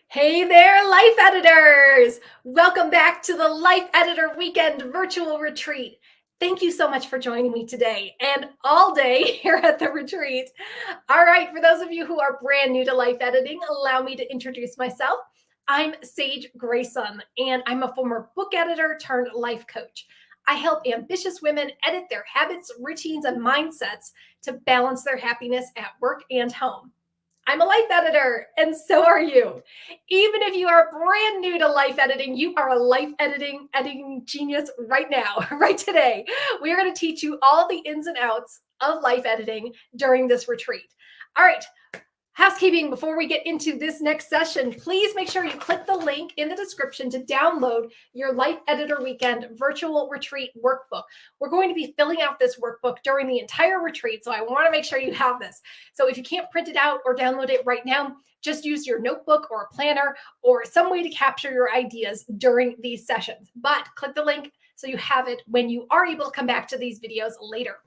Hey there, life editors! Welcome back to the Life Editor Weekend Virtual Retreat. Thank you so much for joining me today and all day here at the retreat. All right, for those of you who are brand new to life editing, allow me to introduce myself. I'm Sage Grayson, and I'm a former book editor turned life coach. I help ambitious women edit their habits, routines, and mindsets to balance their happiness at work and home. I'm a life editor, and so are you. Even if you are brand new to life editing, you are a life editing genius right now, right today. We are going to teach you all the ins and outs of life editing during this retreat. All right, housekeeping before we get into this next session, please make sure you click the link in the description to download your Life Editor Weekend Virtual Retreat Workbook. We're going to be filling out this workbook during the entire retreat, so I want to make sure you have this. So if you can't print it out or download it right now, just use your notebook or a planner or some way to capture your ideas during these sessions. But click the link so you have it when you are able to come back to these videos later.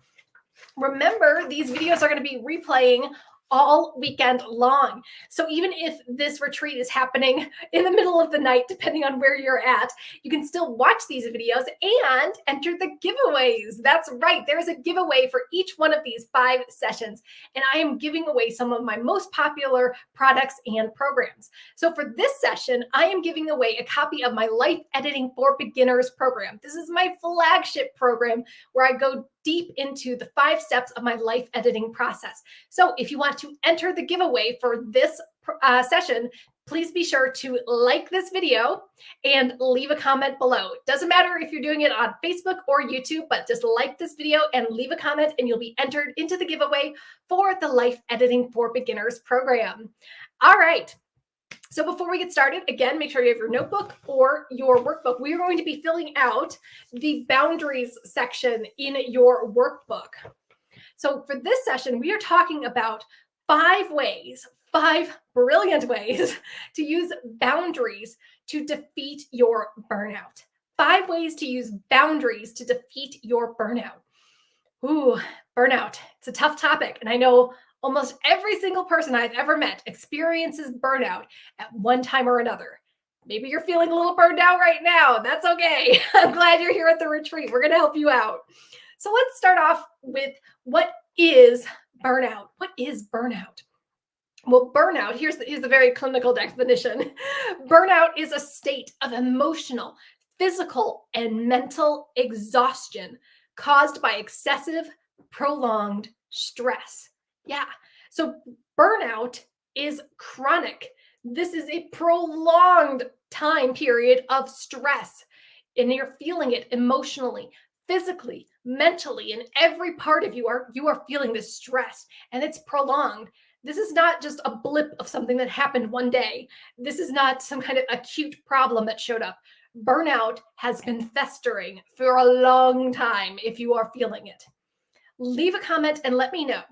Remember, these videos are going to be replaying all weekend long. So even if this retreat is happening in the middle of the night, depending on where you're at, you can still watch these videos and enter the giveaways. That's right. There's a giveaway for each one of these 5 sessions. And I am giving away some of my most popular products and programs. So for this session, I am giving away a copy of my Life Editing for Beginners program. This is my flagship program where I go deep into the 5 steps of my life editing process. So if you want to enter the giveaway for this session, please be sure to like this video and leave a comment below. It doesn't matter if you're doing it on Facebook or YouTube, but just like this video and leave a comment and you'll be entered into the giveaway for the Life Editing for Beginners program. All right. So before we get started, again, make sure you have your notebook or your workbook. We are going to be filling out the boundaries section in your workbook. So for this session, we are talking about 5 brilliant ways to use boundaries to defeat your burnout. 5 ways to use boundaries to defeat your burnout. Ooh, burnout. It's a tough topic. And I know almost every single person I've ever met experiences burnout at one time or another. Maybe you're feeling a little burned out right now. That's okay. I'm glad you're here at the retreat. We're going to help you out. So let's start off with what is burnout? What is burnout? Well, burnout, here's the very clinical definition. Burnout is a state of emotional, physical, and mental exhaustion caused by excessive, prolonged stress. Yeah. So burnout is chronic. This is a prolonged time period of stress, and you're feeling it emotionally, physically, mentally, and every part of you are feeling this stress, and it's prolonged. This is not just a blip of something that happened one day. This is not some kind of acute problem that showed up. Burnout has been festering for a long time if you are feeling it. Leave a comment and let me know.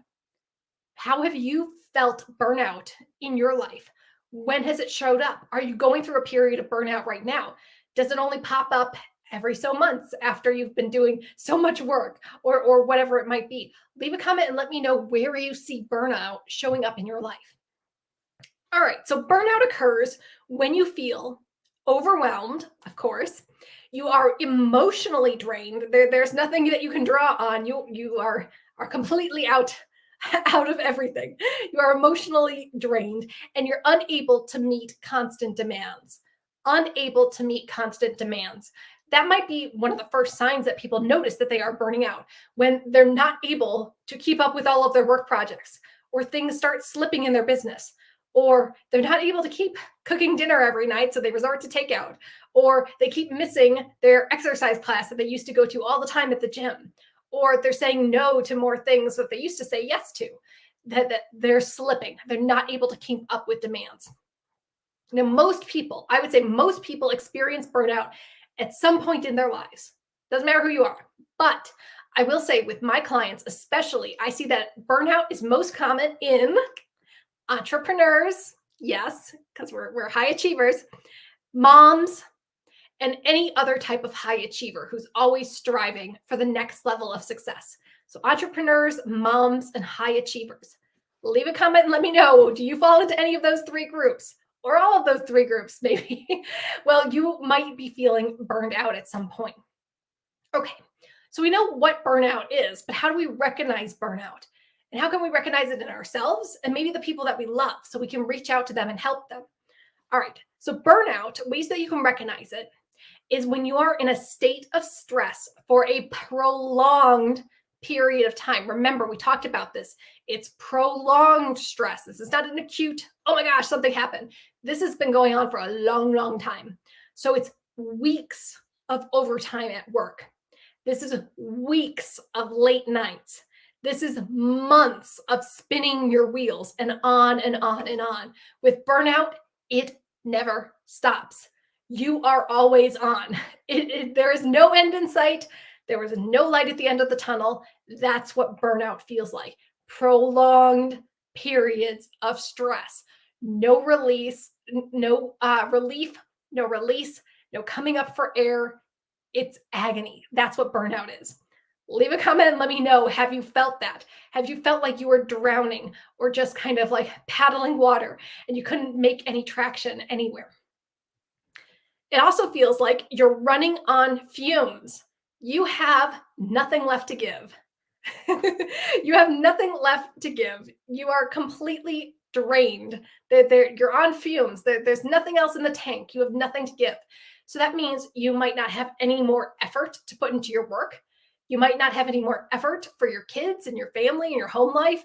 How have you felt burnout in your life? When has it showed up? Are you going through a period of burnout right now? Does it only pop up every so months after you've been doing so much work or whatever it might be? Leave a comment and let me know where you see burnout showing up in your life. All right, so burnout occurs when you feel overwhelmed, of course. You are emotionally drained. There's nothing that you can draw on. You are completely out of everything. You are emotionally drained and you're unable to meet constant demands. Unable to meet constant demands. That might be one of the first signs that people notice that they are burning out, when they're not able to keep up with all of their work projects, or things start slipping in their business, or they're not able to keep cooking dinner every night, so they resort to takeout, or they keep missing their exercise class that they used to go to all the time at the gym, or they're saying no to more things that they used to say yes to, that they're slipping. They're not able to keep up with demands. Now, most people, I would say most people experience burnout at some point in their lives. Doesn't matter who you are. But I will say with my clients, especially, I see that burnout is most common in entrepreneurs. Yes, because we're high achievers, moms, and any other type of high achiever who's always striving for the next level of success. So entrepreneurs, moms, and high achievers. Leave a comment and let me know, do you fall into any of those 3 groups? or all of those three groups, maybe, well, you might be feeling burned out at some point. Okay, so we know what burnout is, but how do we recognize burnout? And how can we recognize it in ourselves and maybe the people that we love so we can reach out to them and help them? All right, so burnout, ways that you can recognize it is when you are in a state of stress for a prolonged period of time. Remember, we talked about this. It's prolonged stress. This is not an acute, oh my gosh, something happened. This has been going on for a long, long time. So it's weeks of overtime at work. This is weeks of late nights. This is months of spinning your wheels and on and on and on. With burnout, it never stops. You are always on. There is no end in sight. There was no light at the end of the tunnel. That's what burnout feels like. Prolonged periods of stress. No release, no relief, no release, no coming up for air. It's agony. That's what burnout is. Leave a comment and let me know. Have you felt that? Have you felt like you were drowning or just kind of like paddling water and you couldn't make any traction anywhere? It also feels like you're running on fumes. You have nothing left to give. You have nothing left to give. You are completely drained. You're on fumes. There's nothing else in the tank. You have nothing to give. So that means you might not have any more effort to put into your work. You might not have any more effort for your kids and your family and your home life.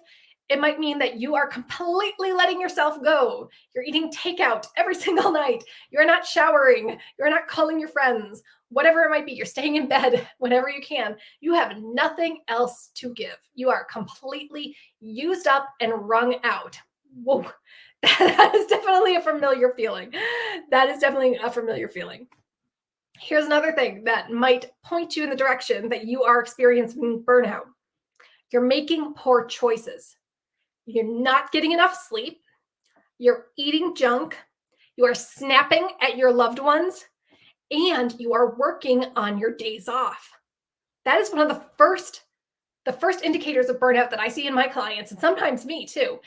It might mean that you are completely letting yourself go. You're eating takeout every single night. You're not showering. You're not calling your friends. Whatever it might be, you're staying in bed whenever you can. You have nothing else to give. You are completely used up and wrung out. Whoa, that is definitely a familiar feeling. That is definitely a familiar feeling. Here's another thing that might point you in the direction that you are experiencing burnout. You're making poor choices. You're not getting enough sleep. You're eating junk. You are snapping at your loved ones. And you are working on your days off. That is one of the first indicators of burnout that I see in my clients, and sometimes me too,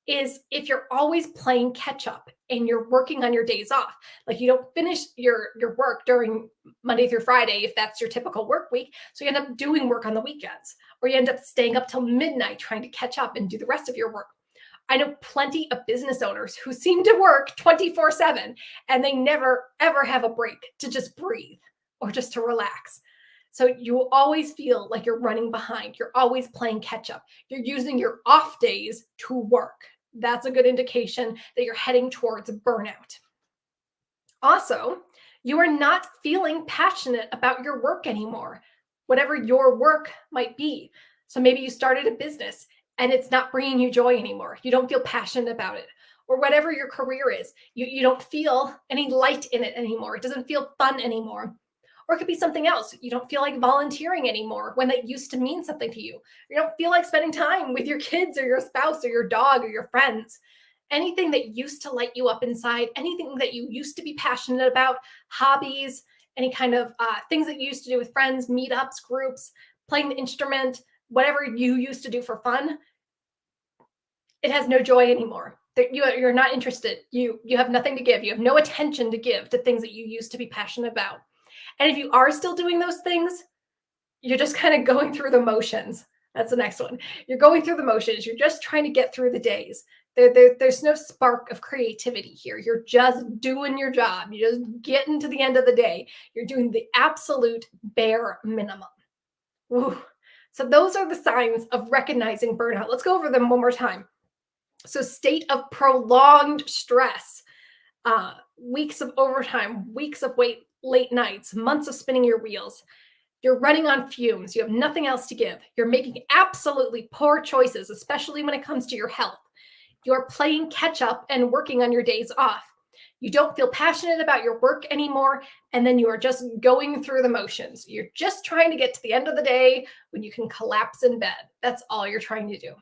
is if you're always playing catch up and you're working on your days off. Like you don't finish your work during Monday through Friday, if that's your typical work week. So you end up doing work on the weekends, or you end up staying up till midnight trying to catch up and do the rest of your work. I know plenty of business owners who seem to work 24/7 and they never, ever have a break to just breathe or just to relax. So you always feel like you're running behind. You're always playing catch up. You're using your off days to work. That's a good indication that you're heading towards burnout. Also, you are not feeling passionate about your work anymore, whatever your work might be. So maybe you started a business and it's not bringing you joy anymore. You don't feel passionate about it. Or whatever your career is, you don't feel any light in it anymore. It doesn't feel fun anymore. Or it could be something else. You don't feel like volunteering anymore when that used to mean something to you. You don't feel like spending time with your kids or your spouse or your dog or your friends. Anything that used to light you up inside, anything that you used to be passionate about, hobbies, any kind of things that you used to do with friends, meetups, groups, playing the instrument, whatever you used to do for fun, it has no joy anymore. You're not interested. You have nothing to give. You have no attention to give to things that you used to be passionate about. And if you are still doing those things, you're just kind of going through the motions. That's the next one. You're going through the motions. You're just trying to get through the days. There's no spark of creativity here. You're just doing your job. You're just getting to the end of the day. You're doing the absolute bare minimum. Ooh. So those are the signs of recognizing burnout. Let's go over them one more time. So state of prolonged stress, weeks of overtime, weeks of late nights, months of spinning your wheels. You're running on fumes. You have nothing else to give. You're making absolutely poor choices, especially when it comes to your health. You're playing catch up and working on your days off. You don't feel passionate about your work anymore, and then you are just going through the motions. You're just trying to get to the end of the day when you can collapse in bed. That's all you're trying to do.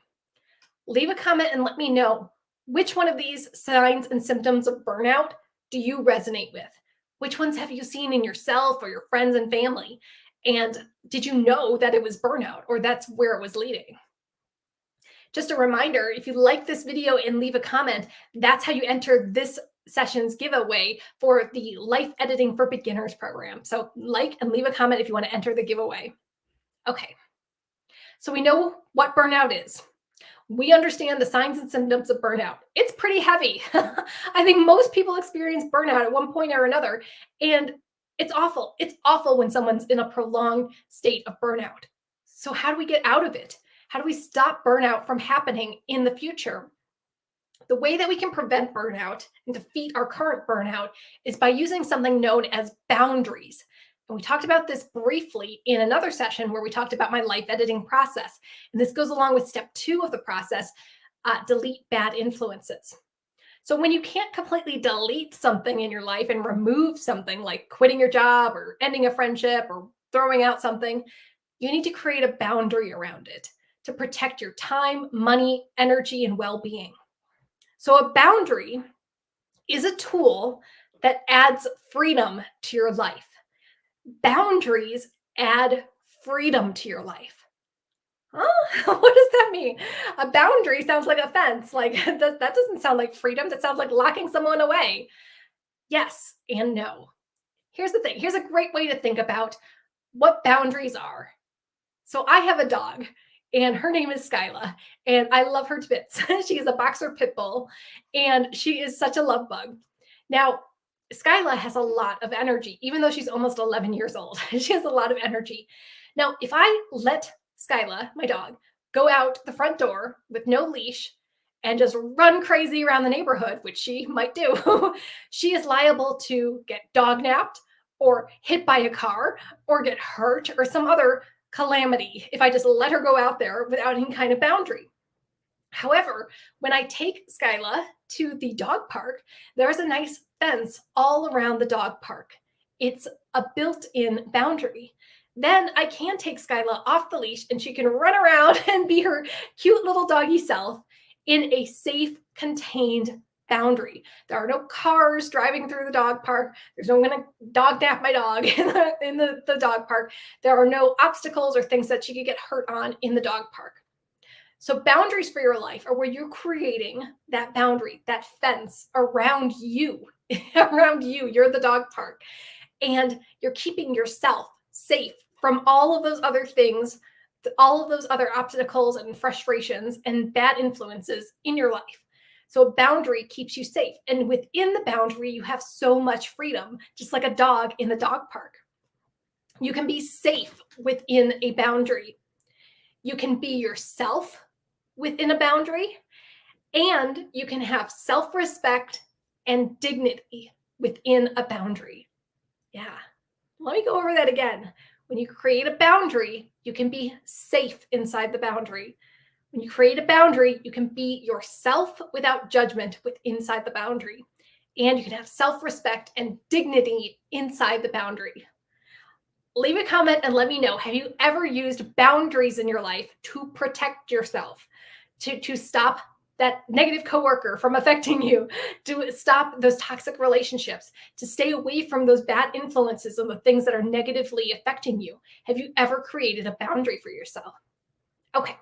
Leave a comment and let me know which one of these signs and symptoms of burnout do you resonate with? Which ones have you seen in yourself or your friends and family? And did you know that it was burnout or that's where it was leading? Just a reminder, if you like this video and leave a comment, that's how you enter this sessions giveaway for the Life Editing for Beginners program. So like and leave a comment if you want to enter the giveaway. Okay, so we know what burnout is. We understand the signs and symptoms of burnout. It's pretty heavy. I think most people experience burnout at one point or another, and it's awful. It's awful when someone's in a prolonged state of burnout. So how do we get out of it? How do we stop burnout from happening in the future? The way that we can prevent burnout and defeat our current burnout is by using something known as boundaries. And we talked about this briefly in another session where we talked about my life editing process. And this goes along with step 2 of the process, delete bad influences. So when you can't completely delete something in your life and remove something like quitting your job or ending a friendship or throwing out something, you need to create a boundary around it to protect your time, money, energy, and well-being. So a boundary is a tool that adds freedom to your life. Boundaries add freedom to your life. Huh? What does that mean? A boundary sounds like a fence. Like that doesn't sound like freedom. That sounds like locking someone away. Yes and no. Here's the thing. Here's a great way to think about what boundaries are. So I have a dog and her name is Skyla and I love her to bits. She is a boxer pit bull and she is such a love bug. Now, Skyla has a lot of energy, even though she's almost 11 years old. She has a lot of energy. Now, if I let Skyla, my dog, go out the front door with no leash and just run crazy around the neighborhood, which she might do, she is liable to get dog napped or hit by a car or get hurt or some other calamity if I just let her go out there without any kind of boundary. However, when I take Skyla to the dog park, there's a nice fence all around the dog park. It's a built-in boundary. Then I can take Skyla off the leash and she can run around and be her cute little doggy self in a safe, contained boundary. There are no cars driving through the dog park. There's no one going to dog nap my dog in the dog park. There are no obstacles or things that she could get hurt on in the dog park. So boundaries for your life are where you're creating that boundary, that fence around you, around you. You're the dog park. And you're keeping yourself safe from all of those other things, all of those other obstacles and frustrations and bad influences in your life. So a boundary keeps you safe. And within the boundary, you have so much freedom, just like a dog in the dog park. You can be safe within a boundary. You can be yourself within a boundary, and you can have self-respect and dignity within a boundary. Yeah, let me go over that again. When you create a boundary, you can be safe inside the boundary. When you create a boundary, you can be yourself without judgment inside the boundary. And you can have self-respect and dignity inside the boundary. Leave a comment and let me know, have you ever used boundaries in your life to protect yourself, to stop that negative coworker from affecting you, to stop those toxic relationships, to stay away from those bad influences and the things that are negatively affecting you? Have you ever created a boundary for yourself? Okay,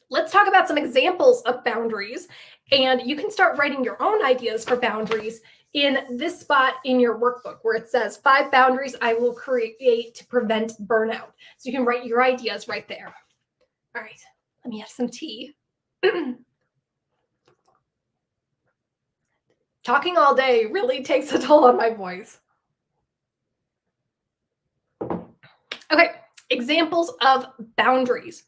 let's talk about some examples of boundaries, and you can start writing your own ideas for boundaries in this spot in your workbook where it says 5 boundaries I will create to prevent burnout. So you can write your ideas right there. All right, let me have some tea. Talking all day really takes a toll on my voice. Okay, examples of boundaries.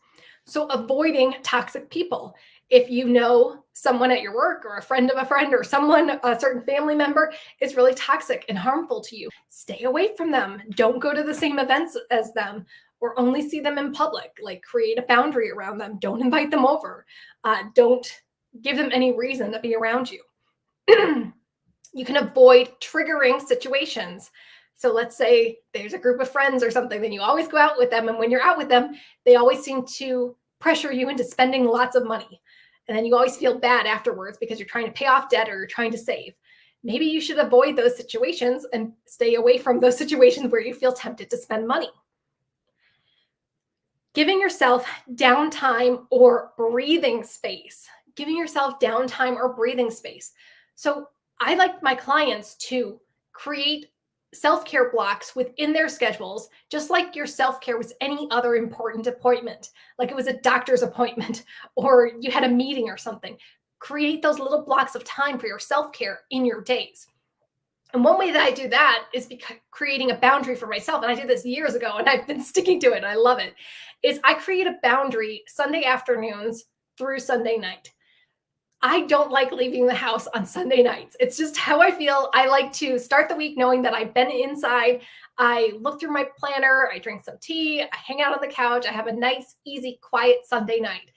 So avoiding toxic people. If you know someone at your work or a friend of a friend or someone, a certain family member is really toxic and harmful to you, stay away from them. Don't go to the same events as them or only see them in public. Like create a boundary around them. Don't invite them over. Don't give them any reason to be around you. You can avoid triggering situations. So let's say there's a group of friends or something, then you always go out with them. And when you're out with them, they always seem to pressure you into spending lots of money. And then you always feel bad afterwards because you're trying to pay off debt or you're trying to save. Maybe you should avoid those situations and stay away from those situations where you feel tempted to spend money. Giving yourself downtime or breathing space. Giving yourself downtime or breathing space. So I like my clients to create self-care blocks within their schedules, just like your self-care was any other important appointment, like it was a doctor's appointment or you had a meeting or something. Create those little blocks of time for your self-care in your days. And one way that I do that is creating a boundary for myself. And I did this years ago and I've been sticking to it. And I love it. Is I create a boundary Sunday afternoons through Sunday night. I don't like leaving the house on Sunday nights. It's just how I feel. I like to start the week knowing that I've been inside. I look through my planner, I drink some tea, I hang out on the couch, I have a nice, easy, quiet Sunday night.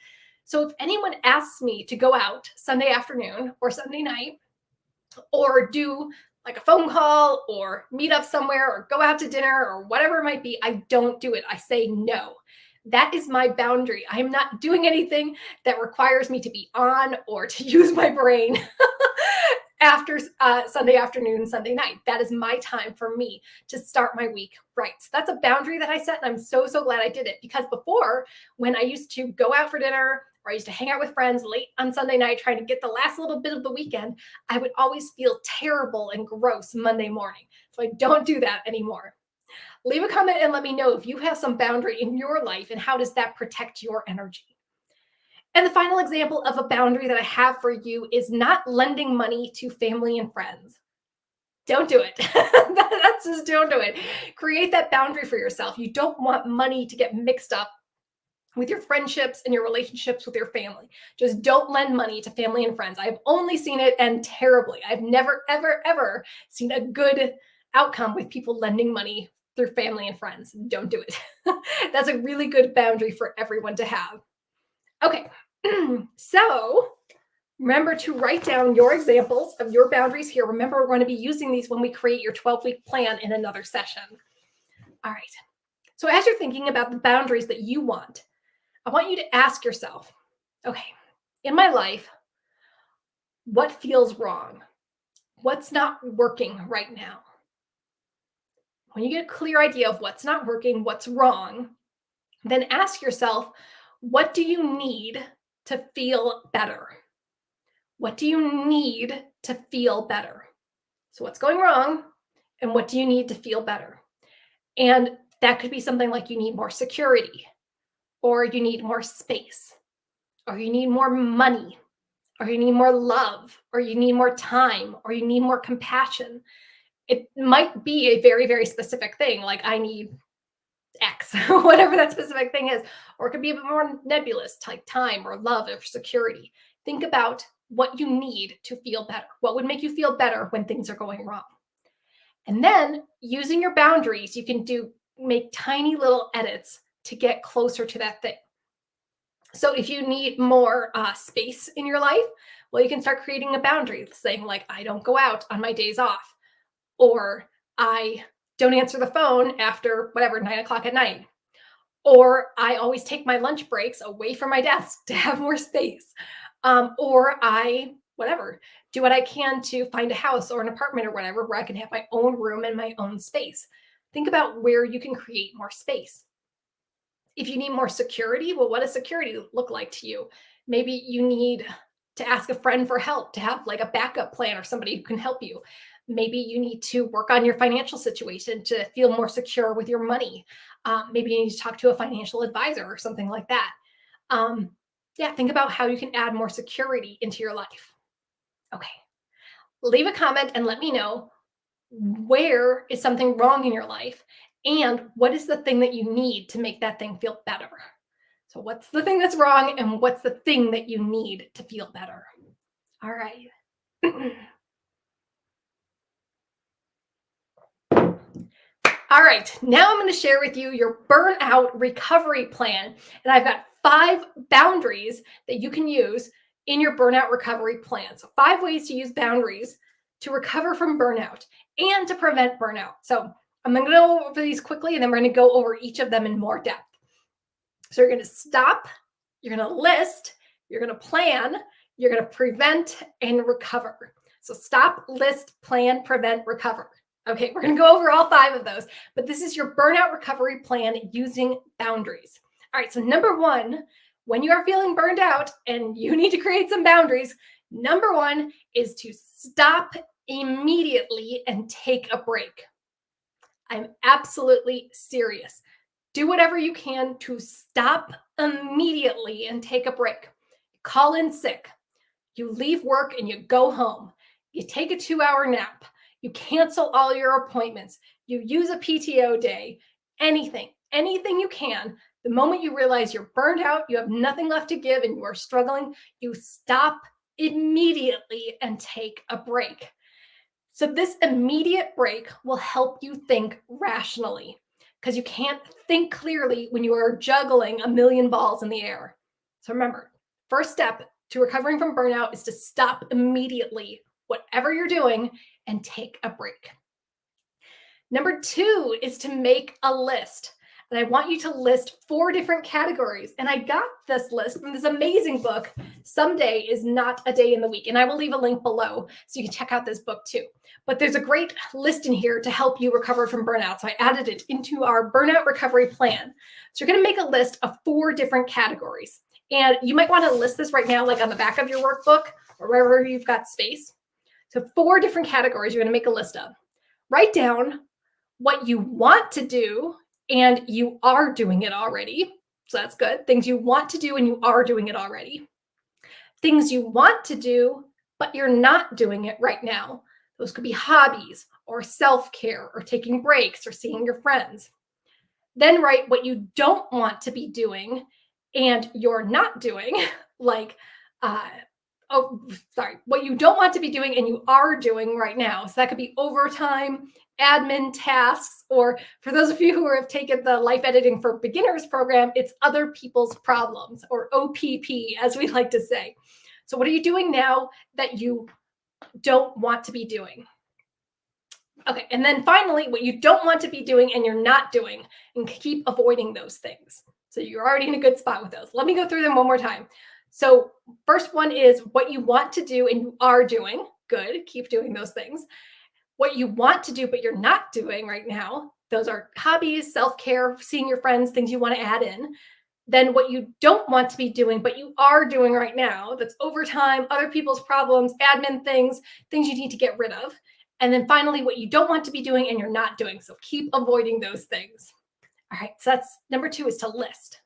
So if anyone asks me to go out Sunday afternoon or Sunday night, or do like a phone call or meet up somewhere or go out to dinner or whatever it might be, I don't do it. I say no. That is my boundary. I am not doing anything that requires me to be on or to use my brain after Sunday afternoon, Sunday night. That is my time for me to start my week right. So that's a boundary that I set, and I'm so, so glad I did it, because before, when I used to go out for dinner or I used to hang out with friends late on Sunday night trying to get the last little bit of the weekend, I would always feel terrible and gross Monday morning. So I don't do that anymore. Leave a comment and let me know if you have some boundary in your life and how does that protect your energy. And the final example of a boundary that I have for you is not lending money to family and friends. Don't do it. That's just, don't do it. Create that boundary for yourself. You don't want money to get mixed up with your friendships and your relationships with your family. Just don't lend money to family and friends. I've only seen it end terribly. I've never, ever, ever seen a good outcome with people lending money through family and friends. Don't do it. That's a really good boundary for everyone to have. Okay, so remember to write down your examples of your boundaries here. Remember, we're going to be using these when we create your 12-week plan in another session. All right. So as you're thinking about the boundaries that you want, I want you to ask yourself, okay, in my life, what feels wrong? What's not working right now? When you get a clear idea of what's not working, what's wrong, then ask yourself, what do you need to feel better? What do you need to feel better? So what's going wrong and what do you need to feel better? And that could be something like you need more security, or you need more space, or you need more money, or you need more love, or you need more time, or you need more compassion. It might be a very, very specific thing, like I need X, whatever that specific thing is, or it could be a bit more nebulous, like time or love or security. Think about what you need to feel better. What would make you feel better when things are going wrong? And then using your boundaries, you can make tiny little edits to get closer to that thing. So if you need more space in your life, well, you can start creating a boundary saying like, I don't go out on my days off, or I don't answer the phone after whatever, 9 o'clock at night, or I always take my lunch breaks away from my desk to have more space, or I, whatever, do what I can to find a house or an apartment or whatever where I can have my own room and my own space. Think about where you can create more space. If you need more security, well, what does security look like to you? Maybe you need to ask a friend for help, to have like a backup plan or somebody who can help you. Maybe you need to work on your financial situation to feel more secure with your money. Maybe you need to talk to a financial advisor or something like that. Think about how you can add more security into your life. Okay. Leave a comment and let me know, where is something wrong in your life and what is the thing that you need to make that thing feel better. So what's the thing that's wrong and what's the thing that you need to feel better? All right. All right, now I'm going to share with you your burnout recovery plan. And I've got 5 boundaries that you can use in your burnout recovery plan. So 5 ways to use boundaries to recover from burnout and to prevent burnout. So I'm going to go over these quickly, and then we're going to go over each of them in more depth. So you're going to stop, you're going to list, you're going to plan, you're going to prevent, and recover. So stop, list, plan, prevent, recover. Okay, we're going to go over all 5 of those, but this is your burnout recovery plan using boundaries. All right, so number 1, when you are feeling burned out and you need to create some boundaries, number 1 is to stop immediately and take a break. I'm absolutely serious. Do whatever you can to stop immediately and take a break. Call in sick. You leave work and you go home. You take a 2-hour nap. You cancel all your appointments. You use a PTO day. Anything you can. The moment you realize you're burned out, you have nothing left to give, and you are struggling, you stop immediately and take a break. So, this immediate break will help you think rationally because you can't think clearly when you are juggling a million balls in the air. So, remember, first step to recovering from burnout is to stop immediately, whatever you're doing, and take a break. Number 2 is to make a list. And I want you to list 4 different categories. And I got this list from this amazing book, Someday is Not a Day in the Week. And I will leave a link below so you can check out this book too. But there's a great list in here to help you recover from burnout. So I added it into our burnout recovery plan. So you're going to make a list of 4 different categories. And you might want to list this right now, like on the back of your workbook or wherever you've got space. So 4 different categories you're going to make a list of. Write down what you want to do and you are doing it already. So that's good. Things you want to do and you are doing it already. Things you want to do, but you're not doing it right now. Those could be hobbies or self-care or taking breaks or seeing your friends. Then write what you don't want to be doing and you're not doing, like, what you don't want to be doing and you are doing right now. So that could be overtime, admin tasks, or for those of you who have taken the Life Editing for Beginners program, it's other people's problems, or OPP, as we like to say. So what are you doing now that you don't want to be doing? Okay, and then finally, what you don't want to be doing and you're not doing, and keep avoiding those things. So you're already in a good spot with those. Let me go through them one more time. So first one is what you want to do and you are doing. Good, keep doing those things. What you want to do but you're not doing right now, those are hobbies, self-care, seeing your friends, things you want to add in. Then what you don't want to be doing but you are doing right now, that's overtime, other people's problems, admin things, things you need to get rid of. And then finally, what you don't want to be doing and you're not doing. So keep avoiding those things. All right, so that's number 2, is to list.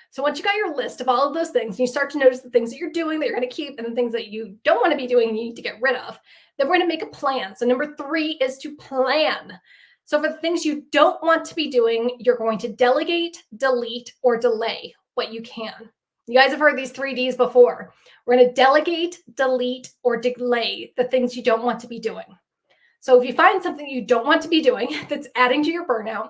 So once you got your list of all of those things, and you start to notice the things that you're doing that you're going to keep and the things that you don't want to be doing and you need to get rid of, then we're going to make a plan. So number 3 is to plan. So for the things you don't want to be doing, you're going to delegate, delete, or delay what you can. You guys have heard these 3 Ds before. We're going to delegate, delete, or delay the things you don't want to be doing. So if you find something you don't want to be doing that's adding to your burnout,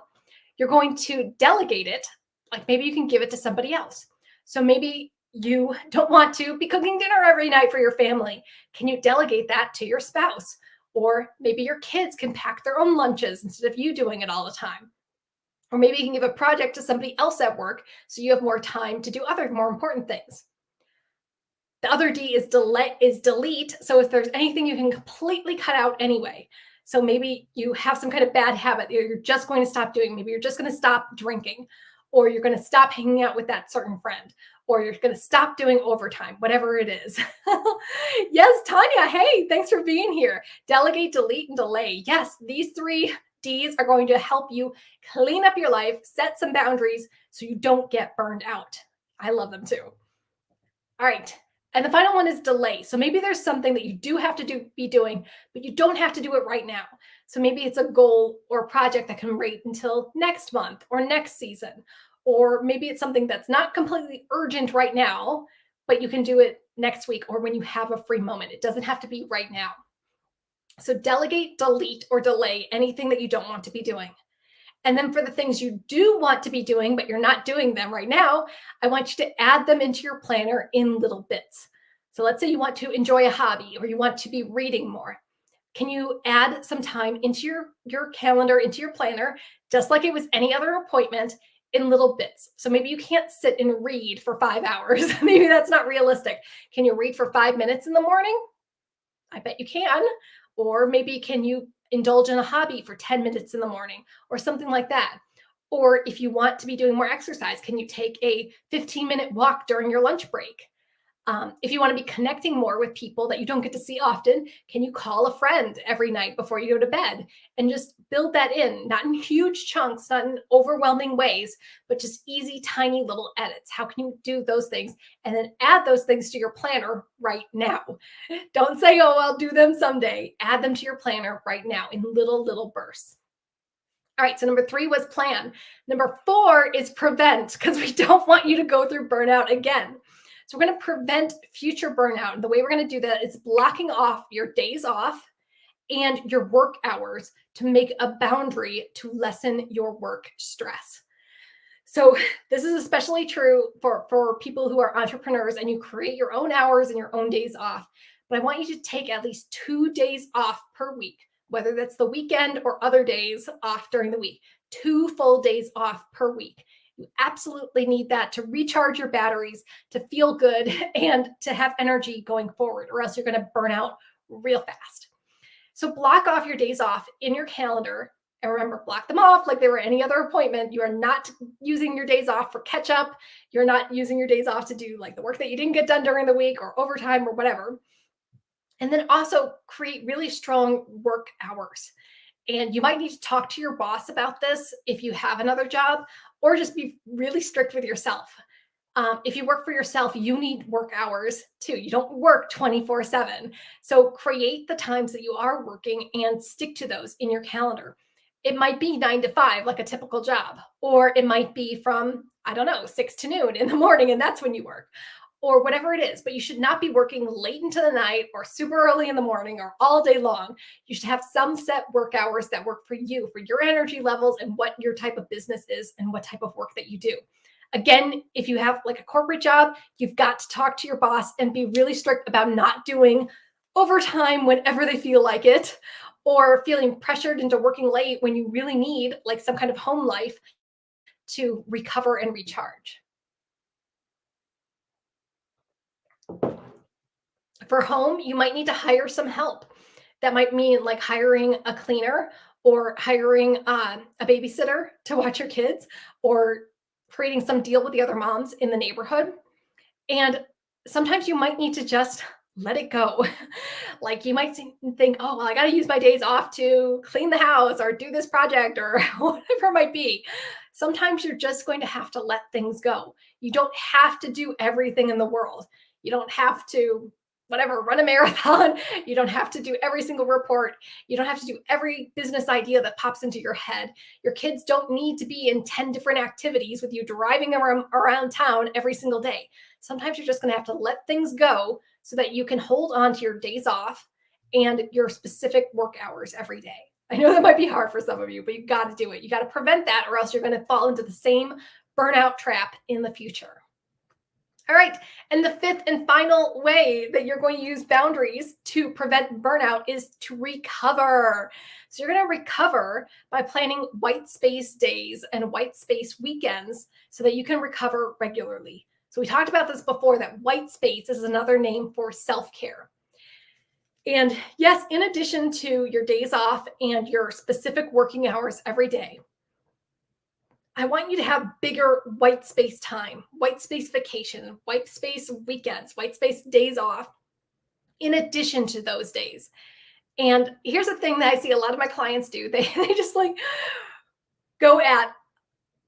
you're going to delegate it. Like maybe you can give it to somebody else. So maybe you don't want to be cooking dinner every night for your family. Can you delegate that to your spouse? Or maybe your kids can pack their own lunches instead of you doing it all the time. Or maybe you can give a project to somebody else at work so you have more time to do other more important things. The other D is delete. So if there's anything you can completely cut out anyway. So maybe you have some kind of bad habit that you're just going to stop doing. Maybe you're just going to stop drinking, or you're going to stop hanging out with that certain friend, or you're going to stop doing overtime, whatever it is. Yes, Tanya, hey, thanks for being here. Delegate, delete, and delay. Yes, these 3 Ds are going to help you clean up your life, set some boundaries so you don't get burned out. I love them too. All right. And the final one is delay. So maybe there's something that you do have to be doing, but you don't have to do it right now. So maybe it's a goal or project that can wait until next month or next season. Or maybe it's something that's not completely urgent right now, but you can do it next week or when you have a free moment. It doesn't have to be right now. So delegate, delete, or delay anything that you don't want to be doing. And then for the things you do want to be doing, but you're not doing them right now, I want you to add them into your planner in little bits. So let's say you want to enjoy a hobby or you want to be reading more. Can you add some time into your calendar, into your planner, just like it was any other appointment, in little bits? So maybe you can't sit and read for 5 hours. Maybe that's not realistic. Can you read for 5 minutes in the morning? I bet you can. Or maybe can you indulge in a hobby for 10 minutes in the morning or something like that? Or if you want to be doing more exercise, can you take a 15-minute walk during your lunch break? If you want to be connecting more with people that you don't get to see often, can you call a friend every night before you go to bed and just build that in, not in huge chunks, not in overwhelming ways, but just easy, tiny little edits? How can you do those things and then add those things to your planner right now? Don't say, oh, I'll do them someday. Add them to your planner right now in little bursts. All right, so number 3 was plan. Number 4 is prevent, because we don't want you to go through burnout again. So we're going to prevent future burnout. And the way we're going to do that is blocking off your days off and your work hours to make a boundary to lessen your work stress. So this is especially true for people who are entrepreneurs and you create your own hours and your own days off. But I want you to take at least 2 days off per week, whether that's the weekend or other days off during the week. 2 full days off per week. You absolutely need that to recharge your batteries, to feel good, and to have energy going forward, or else you're going to burn out real fast. So block off your days off in your calendar. And remember, block them off like they were any other appointment. You are not using your days off for catch up. You're not using your days off to do like the work that you didn't get done during the week or overtime or whatever. And then also create really strong work hours. And you might need to talk to your boss about this if you have another job, or just be really strict with yourself. If you work for yourself, you need work hours too. You don't work 24/7. So create the times that you are working and stick to those in your calendar. It might be 9 to 5, like a typical job, or it might be from, I don't know, 6 to noon in the morning, and that's when you work, or whatever it is. But you should not be working late into the night or super early in the morning or all day long. You should have some set work hours that work for you, for your energy levels and what your type of business is and what type of work that you do. Again, if you have like a corporate job, you've got to talk to your boss and be really strict about not doing overtime whenever they feel like it, or feeling pressured into working late when you really need like some kind of home life to recover and recharge. For home, you might need to hire some help. That might mean like hiring a cleaner or hiring a babysitter to watch your kids, or creating some deal with the other moms in the neighborhood. And sometimes you might need to just let it go. Like you might think, oh, well, I got to use my days off to clean the house or do this project or whatever it might be. Sometimes you're just going to have to let things go. You don't have to do everything in the world. You don't have to, whatever, run a marathon. You don't have to do every single report. You don't have to do every business idea that pops into your head. Your kids don't need to be in 10 different activities with you driving around town every single day. Sometimes you're just going to have to let things go so that you can hold on to your days off and your specific work hours every day. I know that might be hard for some of you, but you got to do it. You got to prevent that, or else you're going to fall into the same burnout trap in the future. All right. And the 5th and final way that you're going to use boundaries to prevent burnout is to recover. So you're going to recover by planning white space days and white space weekends so that you can recover regularly. So we talked about this before, that white space is another name for self-care. And yes, in addition to your days off and your specific working hours every day, I want you to have bigger white space time, white space vacation, white space weekends, white space days off in addition to those days. And here's the thing that I see a lot of my clients do. They just like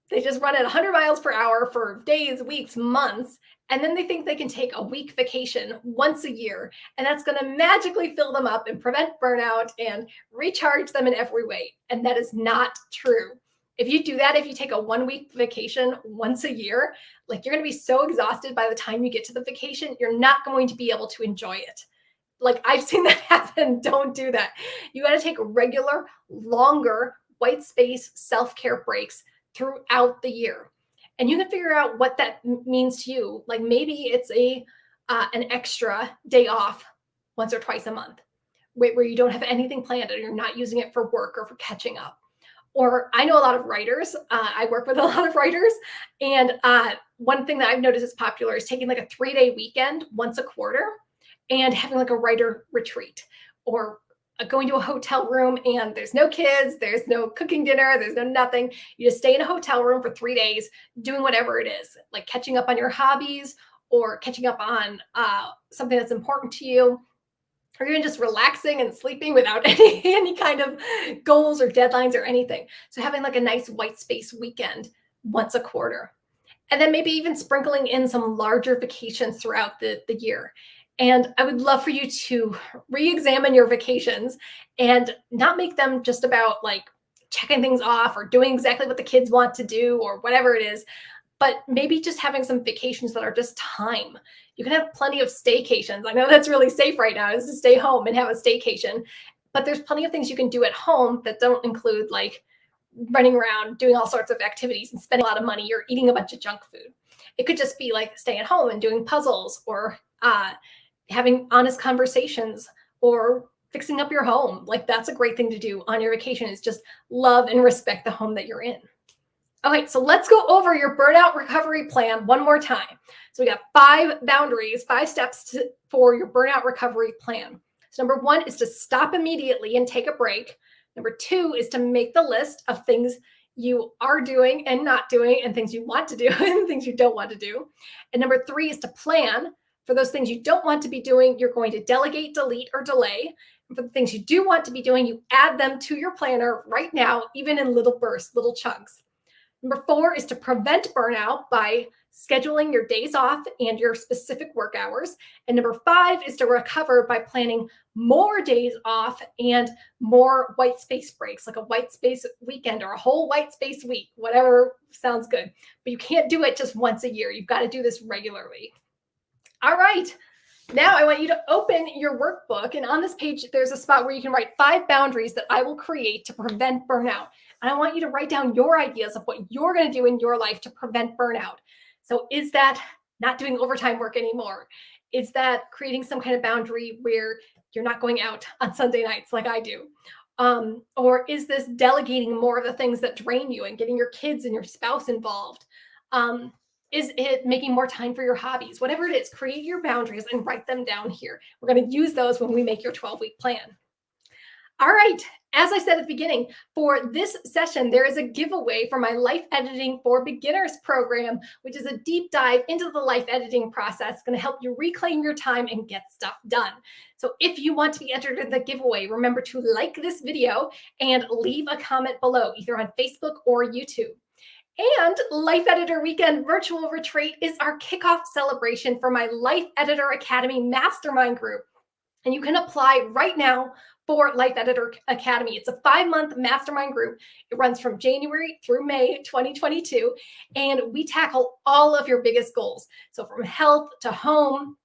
they just run at 100 miles per hour for days, weeks, months. And then they think they can take a week vacation once a year, and that's going to magically fill them up and prevent burnout and recharge them in every way. And that is not true. If you do that, if you take a 1-week vacation once a year, like you're going to be so exhausted by the time you get to the vacation, you're not going to be able to enjoy it. Like I've seen that happen. Don't do that. You got to take regular, longer white space self-care breaks throughout the year. And you can figure out what that means to you. Like maybe it's an extra day off once or twice a month where you don't have anything planned and you're not using it for work or for catching up. Or I know a lot of writers. I work with a lot of writers. And one thing that I've noticed is popular is taking like a 3-day weekend once a quarter and having like a writer retreat, or going to a hotel room and there's no kids, there's no cooking dinner, there's no nothing. You just stay in a hotel room for 3 days doing whatever it is, like catching up on your hobbies or catching up on something that's important to you, or even just relaxing and sleeping without any kind of goals or deadlines or anything. So having like a nice white space weekend once a quarter. And then maybe even sprinkling in some larger vacations throughout the year. And I would love for you to re-examine your vacations and not make them just about like checking things off or doing exactly what the kids want to do or whatever it is, but maybe just having some vacations that are just time. You can have plenty of staycations. I know that's really safe right now, is to stay home and have a staycation, but there's plenty of things you can do at home that don't include like running around doing all sorts of activities and spending a lot of money or eating a bunch of junk food. It could just be like staying at home and doing puzzles or having honest conversations or fixing up your home. Like that's a great thing to do on your vacation, is just love and respect the home that you're in. Okay, so let's go over your burnout recovery plan one more time. So we got 5 boundaries, 5 steps for your burnout recovery plan. So number 1 is to stop immediately and take a break. Number 2 is to make the list of things you are doing and not doing, and things you want to do and things you don't want to do. And number 3 is to plan for those things you don't want to be doing. You're going to delegate, delete, or delay. And for the things you do want to be doing, you add them to your planner right now, even in little bursts, little chunks. Number 4 is to prevent burnout by scheduling your days off and your specific work hours. And number 5 is to recover by planning more days off and more white space breaks, like a white space weekend or a whole white space week, whatever sounds good. But you can't do it just once a year. You've got to do this regularly. All right. Now I want you to open your workbook, and on this page, there's a spot where you can write 5 boundaries that I will create to prevent burnout. And I want you to write down your ideas of what you're going to do in your life to prevent burnout. So is that not doing overtime work anymore? Is that creating some kind of boundary where you're not going out on Sunday nights like I do? Or is this delegating more of the things that drain you and getting your kids and your spouse involved? Is it making more time for your hobbies? Whatever it is, create your boundaries and write them down here. We're going to use those when we make your 12-week plan. All right. As I said at the beginning, for this session, there is a giveaway for my Life Editing for Beginners program, which is a deep dive into the life editing process. It's going to help you reclaim your time and get stuff done. So if you want to be entered in the giveaway, remember to like this video and leave a comment below, either on Facebook or YouTube. And Life Editor Weekend Virtual Retreat is our kickoff celebration for my Life Editor Academy Mastermind Group. And you can apply right now for Life Editor Academy. It's a 5-month mastermind group. It runs from January through May 2022. And we tackle all of your biggest goals. So from health to home,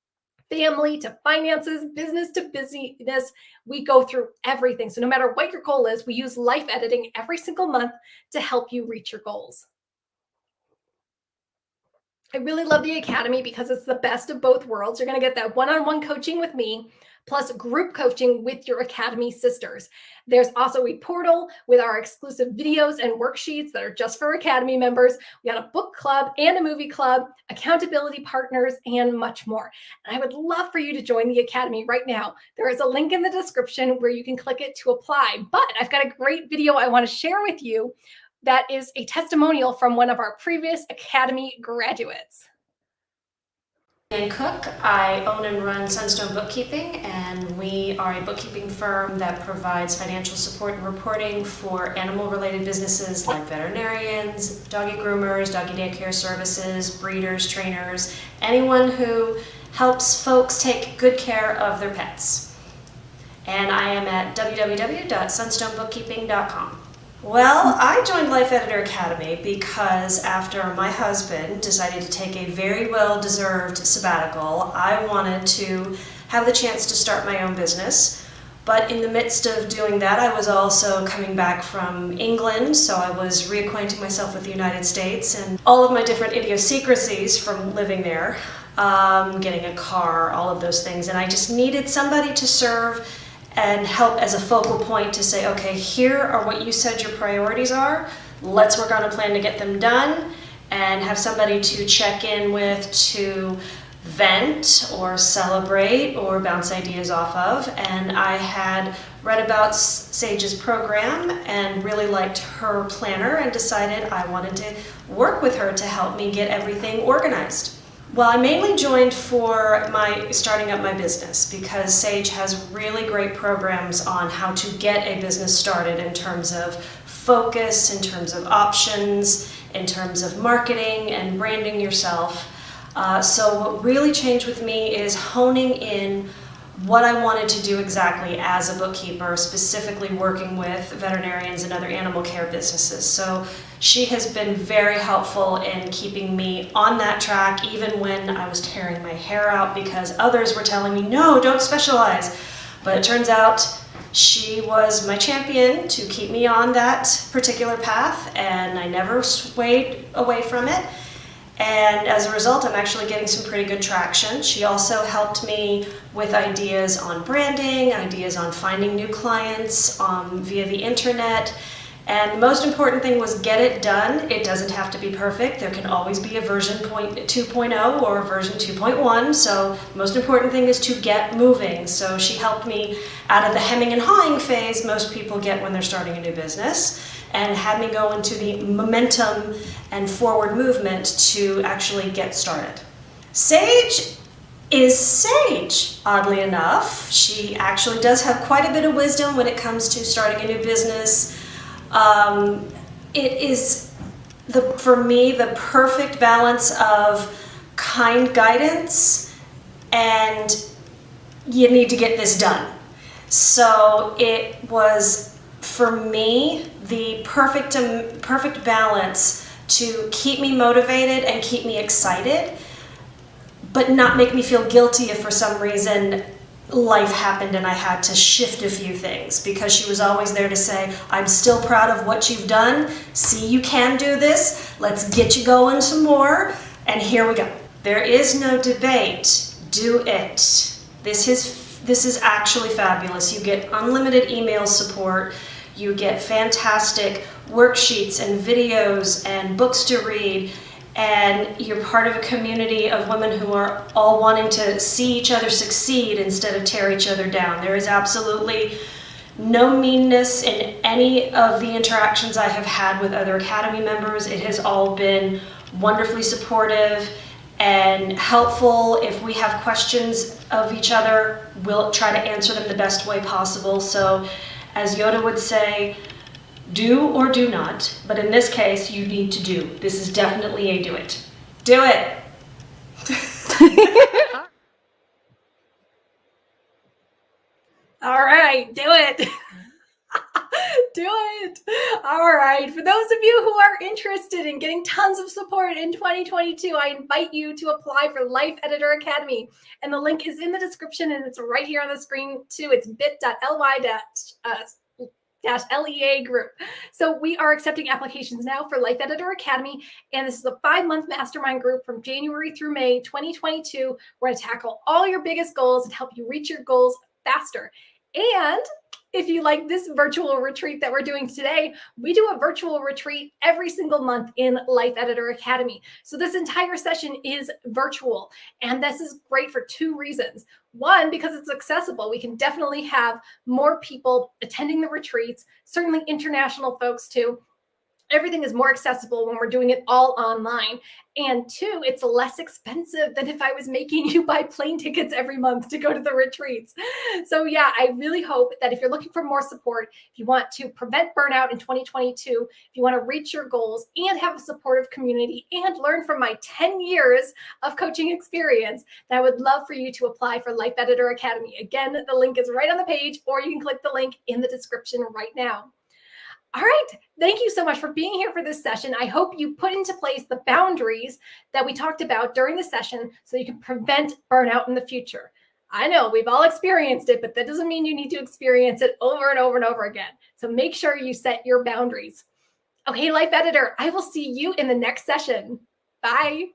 family to finances, business to busyness, we go through everything. So no matter what your goal is, we use life editing every single month to help you reach your goals. I really love the Academy because it's the best of both worlds. You're going to get that one-on-one coaching with me, plus group coaching with your Academy sisters. There's also a portal with our exclusive videos and worksheets that are just for Academy members. We got a book club and a movie club, accountability partners, and much more. And I would love for you to join the Academy right now. There is a link in the description where you can click it to apply. But I've got a great video I want to share with you that is a testimonial from one of our previous Academy graduates. I'm Cook. I own and run Sunstone Bookkeeping, and we are a bookkeeping firm that provides financial support and reporting for animal-related businesses like veterinarians, doggy groomers, doggy daycare services, breeders, trainers, anyone who helps folks take good care of their pets. And I am at www.sunstonebookkeeping.com. Well, I joined Life Editor Academy because after my husband decided to take a very well-deserved sabbatical, I wanted to have the chance to start my own business. But in the midst of doing that, I was also coming back from England, so I was reacquainting myself with the United States and all of my different idiosyncrasies from living there, getting a car, all of those things. And I just needed somebody to serve and help as a focal point to say, okay, here are what you said your priorities are. Let's work on a plan to get them done, and have somebody to check in with, to vent or celebrate or bounce ideas off of. And I had read about Sage's program and really liked her planner and decided I wanted to work with her to help me get everything organized. Well, I mainly joined for my starting up my business because Sage has really great programs on how to get a business started in terms of focus, in terms of options, in terms of marketing and branding yourself. So what really changed with me is honing in what I wanted to do exactly as a bookkeeper, specifically working with veterinarians and other animal care businesses. So she has been very helpful in keeping me on that track, even when I was tearing my hair out because others were telling me, no, don't specialize. But it turns out she was my champion to keep me on that particular path, and I never swayed away from it. And as a result, I'm actually getting some pretty good traction. She also helped me with ideas on branding, ideas on finding new clients via the internet. And the most important thing was get it done. It doesn't have to be perfect. There can always be a version 2.0 or a version 2.1. So the most important thing is to get moving. So she helped me out of the hemming and hawing phase most people get when they're starting a new business, and had me go into the momentum and forward movement to actually get started. Sage is Sage, oddly enough. She actually does have quite a bit of wisdom when it comes to starting a new business. It is, for me, the perfect balance of kind guidance and you need to get this done. So it was, for me, the perfect balance to keep me motivated and keep me excited, but not make me feel guilty if for some reason life happened and I had to shift a few things, because she was always there to say, I'm still proud of what you've done. See, you can do this. Let's get you going some more. And here we go. There is no debate. Do it. This is actually fabulous. You get unlimited email support. You get fantastic worksheets and videos and books to read, and you're part of a community of women who are all wanting to see each other succeed instead of tear each other down. There is absolutely no meanness in any of the interactions I have had with other Academy members. It has all been wonderfully supportive and helpful. If we have questions of each other, we'll try to answer them the best way possible. So, as Yoda would say, do or do not, but in this case, you need to do. This is definitely a do it. Do it! All right, do it. Do it. All right. For those of you who are interested in getting tons of support in 2022, I invite you to apply for Life Editor Academy. And the link is in the description and it's right here on the screen too. It's bit.ly/LEA group. So we are accepting applications now for Life Editor Academy. And this is a 5-month mastermind group from January through May 2022, where I tackle all your biggest goals and help you reach your goals faster. And if you like this virtual retreat that we're doing today, we do a virtual retreat every single month in Life Editor Academy. So this entire session is virtual, and this is great for 2 reasons. One, because it's accessible. We can definitely have more people attending the retreats, certainly international folks too. Everything is more accessible when we're doing it all online. And 2, it's less expensive than if I was making you buy plane tickets every month to go to the retreats. So yeah, I really hope that if you're looking for more support, if you want to prevent burnout in 2022, if you want to reach your goals and have a supportive community and learn from my 10 years of coaching experience, then I would love for you to apply for Life Editor Academy. Again, the link is right on the page, or you can click the link in the description right now. All right. Thank you so much for being here for this session. I hope you put into place the boundaries that we talked about during the session so you can prevent burnout in the future. I know we've all experienced it, but that doesn't mean you need to experience it over and over and over again. So make sure you set your boundaries. Okay, Life Editor, I will see you in the next session. Bye.